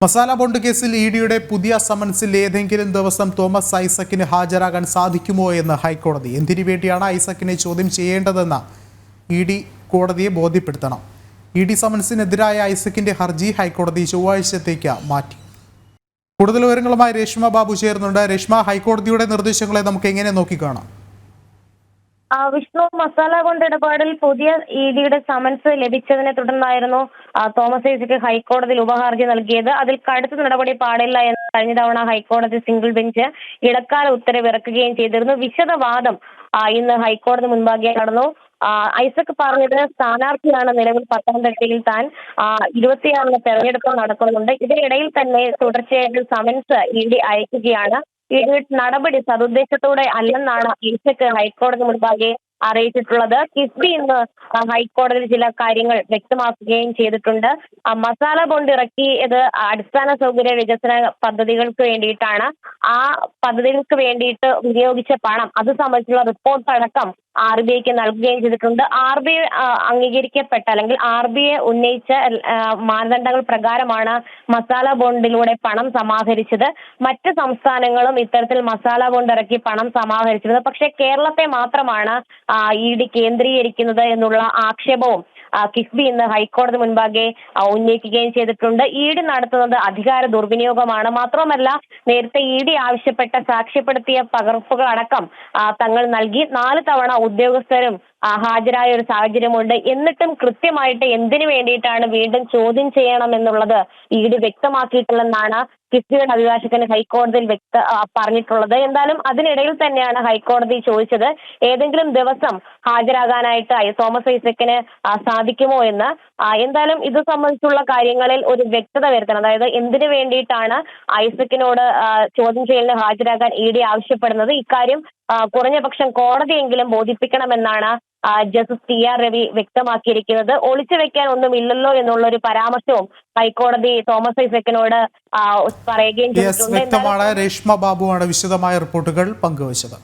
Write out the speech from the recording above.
Masala bond കേസിൽ ഇഡിയുടെ പുതിയ സമൻസിൽ ഏതെങ്കിലും ദിവസം തോമസ് ഐസക്കിന് ഹാജരാകാൻ സാധിക്കുമോ എന്ന് ഹൈക്കോടതി. എന്തിനു വേണ്ടിയാണ് ഐസക്കിനെ ചോദ്യം ചെയ്യേണ്ടതെന്ന് ഇഡി കോടതിയെ ബോധ്യപ്പെടുത്തണം. ഇഡി സമൻസിനെതിരായ ഐസക്കിന്റെ ഹർജി ഹൈക്കോടതി ചൊവ്വാഴ്ചത്തേക്ക് മാറ്റി. കൂടുതൽ വിവരങ്ങളുമായി രേഷ്മ ബാബു ചേർന്നുണ്ട്. രേഷ്മ, ഹൈക്കോടതിയുടെ നിർദ്ദേശങ്ങളെ നമുക്ക് എങ്ങനെ നോക്കിക്കാണാം? വിഷ്ണു, മസാല ബോണ്ട് ഇടപാടിൽ പുതിയ ഇഡിയുടെ സമൻസ് ലഭിച്ചതിനെ തുടർന്നായിരുന്നു തോമസ് ഐസക് ഹൈക്കോടതിയിൽ ഉപഹർജി നൽകിയത്. അതിൽ കടുത്ത നടപടി പാടില്ല എന്ന് കഴിഞ്ഞ തവണ ഹൈക്കോടതി സിംഗിൾ ബെഞ്ച് ഇടക്കാല ഉത്തരവ് ഇറക്കുകയും ചെയ്തിരുന്നു. വിശദവാദം ഇന്ന് ഹൈക്കോടതി മുൻപാകെ നടന്നു. ഐസക് പറഞ്ഞത് സ്ഥാനാർത്ഥിയാണ് നിലവിൽ പത്തനംതിട്ടയിൽ താൻ 26-ന് തെരഞ്ഞെടുപ്പ് നടക്കുന്നുണ്ട്. ഇതിനിടയിൽ തന്നെ തുടർച്ചയായിട്ട് സമൻസ് ഇഡി അയക്കുകയാണ്. നടപടി സതുദ്ദേശത്തോടെ അല്ലെന്നാണ് ഐസക് ഹൈക്കോടതി മുൻപാകെ അറിയിച്ചിട്ടുള്ളത്. കിഫ്ബി ഇന്ന് ഹൈക്കോടതിയിൽ ചില കാര്യങ്ങൾ വ്യക്തമാക്കുകയും ചെയ്തിട്ടുണ്ട്. മസാല ബോണ്ട് ഇറക്കിയത് അടിസ്ഥാന സൗകര്യ വികസന പദ്ധതികൾക്ക് വേണ്ടിയിട്ടാണ്. ആ പദ്ധതികൾക്ക് വേണ്ടിയിട്ട് വിനിയോഗിച്ച പണം അത് സംബന്ധിച്ചുള്ള റിപ്പോർട്ട് അടക്കം RBIക്ക് നൽകുകയും ചെയ്തിട്ടുണ്ട്. RBI അംഗീകരിക്കപ്പെട്ട അല്ലെങ്കിൽ RBI ഉന്നയിച്ച മാനദണ്ഡങ്ങൾ പ്രകാരമാണ് മസാല ബോണ്ടിലൂടെ പണം സമാഹരിച്ചത്. മറ്റ് സംസ്ഥാനങ്ങളും ഇത്തരത്തിൽ മസാല ബോണ്ട് ഇറക്കി പണം സമാഹരിച്ചിരുന്നത്. പക്ഷേ കേരളത്തെ മാത്രമാണ് ഇഡി കേന്ദ്രീകരിക്കുന്നത് എന്നുള്ള ആക്ഷേപവും കിഫ്ബി ഇന്ന് ഹൈക്കോടതി മുൻപാകെ ഉന്നയിക്കുകയും ചെയ്തിട്ടുണ്ട്. ഇഡി നടത്തുന്നത് അധികാര ദുർവിനിയോഗമാണ്. മാത്രമല്ല, നേരത്തെ ഇഡി ആവശ്യപ്പെട്ട സാക്ഷ്യപ്പെടുത്തിയ പകർപ്പുകൾ അടക്കം തങ്ങൾ നൽകി. 4 തവണ ഉദ്യോഗസ്ഥരും ഹാജരായ ഒരു സാഹചര്യമുണ്ട്. എന്നിട്ടും കൃത്യമായിട്ട് എന്തിനു വേണ്ടിയിട്ടാണ് വീണ്ടും ചോദ്യം ചെയ്യണമെന്നുള്ളത് ഇഡി വ്യക്തമാക്കിയിട്ടില്ലെന്നാണ് കിഫ്ബിയുടെ അഭിഭാഷകൻ ഹൈക്കോടതിയിൽ പറഞ്ഞിട്ടുള്ളത്. എന്തായാലും അതിനിടയിൽ തന്നെയാണ് ഹൈക്കോടതി ചോദിച്ചത് ഏതെങ്കിലും ദിവസം ഹാജരാകാനായിട്ട് തോമസ് ഐസക്കിന് സാധിക്കുമോ എന്ന്. എന്തായാലും ഇത് സംബന്ധിച്ചുള്ള കാര്യങ്ങളിൽ ഒരു വ്യക്തത വരുത്തണം. അതായത് എന്തിനു വേണ്ടിയിട്ടാണ് ഐസക്കിനോട് ചോദ്യം ചെയ്യലിന് ഹാജരാകാൻ ഇഡി ആവശ്യപ്പെടുന്നത്. ഇക്കാര്യം കുറഞ്ഞപക്ഷം കോടതിയെങ്കിലും ബോധിപ്പിക്കണമെന്നാണ് ജസ്റ്റിസ് TR രവി വ്യക്തമാക്കിയിരിക്കുന്നത്. ഒളിച്ചു വെക്കാൻ ഒന്നുമില്ലല്ലോ എന്നുള്ള ഒരു പരാമർശവും ഹൈക്കോടതി തോമസ് ഐസക്കിനോട് പറയുകയും ചെയ്തിട്ടുണ്ട്. വ്യക്തമാണ്. രേഷ്മ ബാബുവാണ് വിശദമായ റിപ്പോർട്ടുകൾ പങ്കുവച്ചത്.